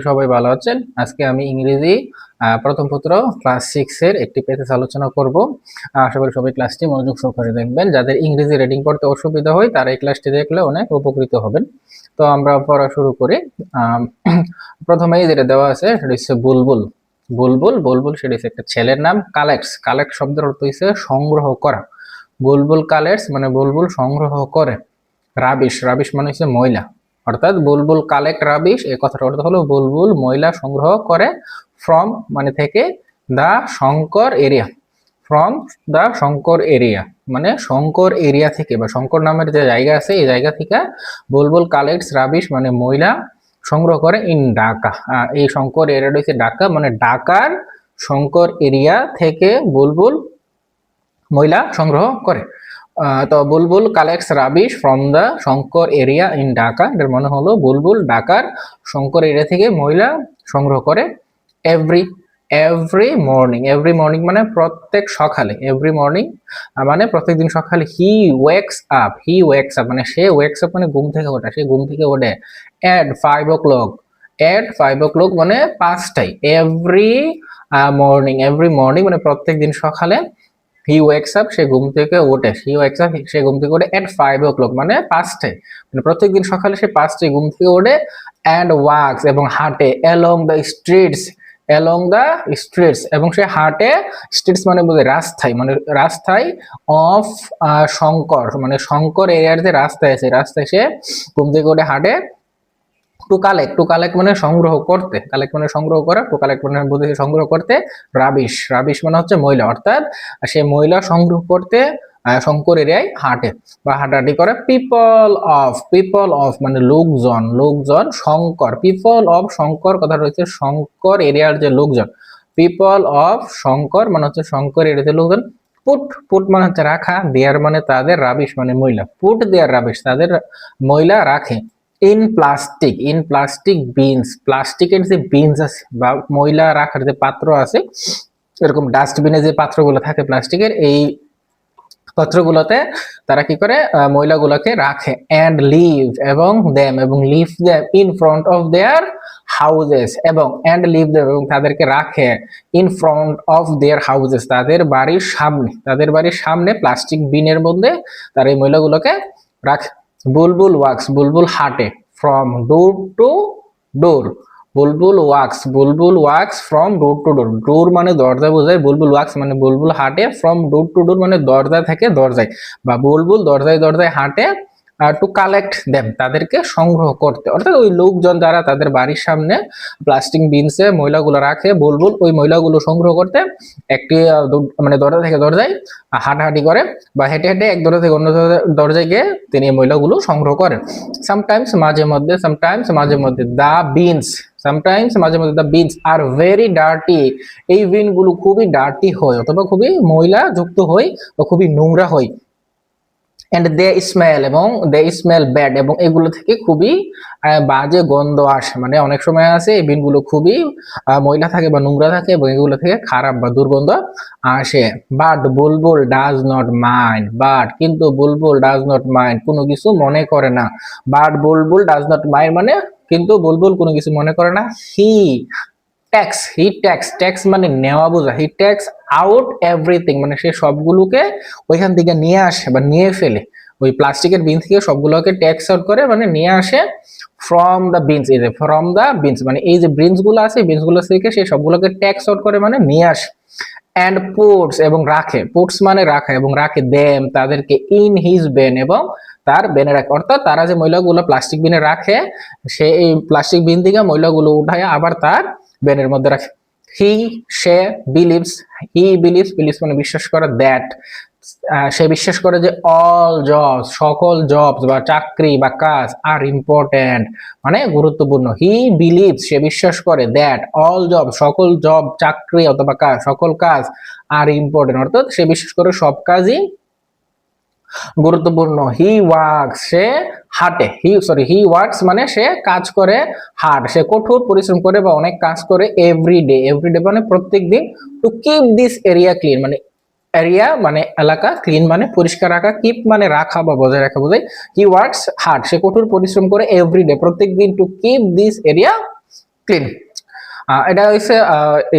সবাই ভালো আছেন। আজকে আমি ইংরেজি প্রথম পত্র ক্লাস 6 এর একটি পেজে আলোচনা করব। আশা করি সবাই ক্লাসটি মনোযোগ সহকারে দেখবেন। যাদের ইংরেজি রিডিং করতে অসুবিধা হয় তারা এই ক্লাসটি দেখলে অনেক উপকৃত হবেন। তো আমরা পড়া শুরু করি। প্রথমেই যেটা দেওয়া আছে সেটা হচ্ছে বুলবুল। বুলবুল বুলবুল সেটা হচ্ছে একটা ছেলের নাম। কালেক্টস, কালেক্ট শব্দের অর্থ হচ্ছে সংগ্রহ করা। বুলবুল কালেক্টস মানে বুলবুল সংগ্রহ করে। রাবিশ, রাবিশ মানে হচ্ছে ময়লা, অর্থাৎ বুলবুল কালেক্ট রাবিশ, এই কথাটার অর্থ হলো বুলবুল ময়লা সংগ্রহ করে। ফ্রম মানে থেকে, the Shankar area, from the Shankar area মানে শঙ্কর এরিয়া থেকে বা শঙ্কর নামের যে জায়গা আছে এই জায়গা থেকে বুলবুল কালেক্টস রাবিশ মানে ময়লা সংগ্রহ করে ইন ঢাকা। এই শঙ্কর এরিয়াটা হচ্ছে ঢাকা, মানে ঢাকার শঙ্কর এরিয়া থেকে বুলবুল ময়লা সংগ্রহ করে। তো Bulbul collects rubbish from the Shankar area in Dhaka, এর মনে হলো বুলবুল ঢাকার শঙ্কর এরিয়া থেকে ময়লা সংগ্রহ করে। Every every morning, every morning মানে প্রত্যেক সকালে, এভরি মর্নিং মানে প্রত্যেকদিন সকালে। হি ওয়েকস আপ, হি ওয়েকস আপ মানে সে ওয়েকস আপ মানে ঘুম থেকে ওঠে, সে ঘুম থেকে ওঠে। এট 5 o'clock, এট 5 o'clock মানে 5টায়। এভরি মর্নিং, এভরি মর্নিং মানে প্রত্যেক দিন সকালে। হি ওয়েকস আপ সে ঘুম থেকে ওঠে, হি ওয়েকস আপ সে ঘুম থেকে ওঠে এট 5 o'clock মানে 5টায়, মানে প্রত্যেকদিন সকালে সে 5টায় ঘুম থেকে ওঠে। অ্যান্ড ওয়াকস এবং হাঁটে along the streets, along the streets এবং সে হাঁটে, স্ট্রিটস মানে বোঝে রাস্তায়, মানে রাস্তায় অফ শঙ্কর মানে শঙ্কর এরিয়ার যে রাস্তায় আছে রাস্তায় সে ঘুম থেকে ওঠে হাঁটে। টু কালেক্ট, টু কালেক্ট মানে সংগ্রহ করতে, কালেক্ট মানে সংগ্রহ করা, টু কালেক্ট মানে বুঝেছি সংগ্রহ করতে। রাবিশ, রাবিশ মানে হচ্ছে ময়লা, অর্থাৎ সে ময়লা সংগ্রহ করতে শঙ্কর এরিয়ায় হাঁটে বা হাঁটাহাঁটি করে। পিপল অফ, পিপল অফ মানে লোকজন, লোকজন শঙ্কর, পিপল অফ শঙ্কর কথা রয়েছে শঙ্কর এরিয়ার যে লোকজন। পিপল অফ শঙ্কর মানে হচ্ছে শঙ্কর এরিয়াতে লোকজন। পুট, পুট মানে হচ্ছে রাখা, দেয়ার মানে তাদের, রাবিশ মানে ময়লা। পুট দেয়ার রাবিশ তাদের ময়লা রাখে। In plastic, in plastic beans, প্লাস্টিকের যে বিনস আছে বা ময়লা রাখার যে পাত্র আছে, এরকম ডাস্টবিনে যে পাত্রগুলো থাকে প্লাস্টিকের, এই পাত্রগুলোতে তারা কি করে ময়লাগুলোকে রাখে। অ্যান্ড লিভ এবং দেম এবং leave them in front of their houses এবং অ্যান্ড লিভ দেম এবং তাদেরকে রাখে in front of their houses তাদের বাড়ির সামনে, তাদের বাড়ির সামনে প্লাস্টিক বিনের মধ্যে তারা এই ময়লাগুলোকে রাখে। বুলবুল ওয়াক্স, বুলবুল হাঁটে from door to door. Bulbul walks, Bulbul walks from door to door, door মানে দরজা বোঝায়, বুলবুল ওয়াক্স মানে বুলবুল হাঁটে ফ্রম ডোর টু ডোর মানে দরজা থেকে দরজায়, বা বুলবুল দরজায় দরজায় হাঁটে। টু কালেক্ট দেম তাদেরকে সংগ্রহ করতে, অর্থাৎ ওই লোকজন যারা তাদের বাড়ির সামনে প্লাস্টিক বিনসে ময়লাগুলো রাখে, বুলবুল ওই ময়লাগুলো সংগ্রহ করতে একটি মানে দরজা থেকে দরজায় হাঁটাহাঁটি করে বা হেঁটে হেঁটে এক দরজা থেকে অন্য দরজায় গিয়ে তিনি এই ময়লাগুলো সংগ্রহ করেন। সামটাইমস মাঝে মধ্যে, সামটাইমস মাঝে মধ্যে, দা বিনস, সামটাইমস মাঝে মধ্যে, দা বিনস আর ভেরি ডার্টি, এই বিনগুলো খুবই ডার্টি হয় অথবা খুবই ময়লা যুক্ত হয় বা খুবই নোংরা হয়। এন্ড দে স্মেল এবং দে স্মেল ব্যাড এবং এগুলো থেকে খুবই বাজে গন্ধ আসে, মানে অনেক সময় আছে এই বিনগুলো খুবই ময়লা থাকে বা নোংরা থাকে এবং এগুলো থেকে খারাপ বা দুর্গন্ধ আসে। But Bulbul does not mind, but কিন্তু বুলবুল ডাজ নট মাইন্ড কোনো কিছু মনে করে না। But Bulbul does not mind মানে কিন্তু বুলবুল কোনো কিছু মনে করে না। হি ট্যাক্স, হি ট্যাক্স, ট্যাক্স মানে নেওয়া বোঝা, হি ট্যাক্স আউট এভরিথিং মানে সে সবগুলোকে ওইখান থেকে নিয়ে আসে বা নিয়ে ফেলে, ওই প্লাস্টিকের বিন থেকে সবগুলোকে ট্যাক্স আউট করে মানে নিয়ে আসে। ফ্রম দ্য বিনস, এই যে ফ্রম দ্য বিনস মানে এই যে বিনস গুলো আছে বিনস গুলো থেকে সে সবগুলোকে ট্যাক্স আউট করে মানে নিয়ে আসে। অ্যান্ড পুটস এবং রাখে, পুটস মানে রাখা এবং রাখে দেম তাদেরকে ইন হিজ বেন এবং তার বেনে রাখে, অর্থাৎ তারা যে ময়লাগুলো প্লাস্টিক বিনে রাখে সে এই প্লাস্টিক বিন থেকে ময়লাগুলো উঠায় আবার তার বেনের মধ্যে রাখে। হি সে বিলিভস, হি বিলিভস, বিলিভস মানে বিশ্বাস করা, দ্যাট সে বিশ্বাস করে যে অল জবস সকল জবস বা চাকরি বা কাজ আর ইম্পর্টেন্ট মানে গুরুত্বপূর্ণ। হি বিলিভস সে বিশ্বাস করে দ্যাট অল জব সকল জব চাকরি অথবা কাজ সকল কাজ আর ইম্পর্টেন্ট অর্থাৎ সে বিশ্বাস করে সব কাজই গুরুত্বপূর্ণ। হি ওয়ার্কস সে হাঁটে, হি ওয়ার্কস মানে সে কাজ করে, হার্ড সে কঠোর পরিশ্রম করে বা অনেক কাজ করে। এভরিডে, এভরিডে মানে প্রত্যেক দিন। To keep this area clean মানে এরিয়া মানে এলাকা, ক্লিন মানে পরিষ্কার রাখা, কিপ মানে রাখা বা বজায় রাখা বোঝায়। হি ওয়ার্কস হার্ড সে কঠোর পরিশ্রম করে এভরিডে প্রত্যেক দিন। To keep this area clean. এটা হচ্ছে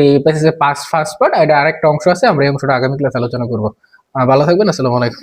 এই প্যাসেজের ফার্স্ট পার্ট। এটা আরেকটা অংশ আছে, আমরা এই অংশটা আগামী ক্লাসে আলোচনা করব। ভালো থাকবেন, আসসালামু আলাইকুম।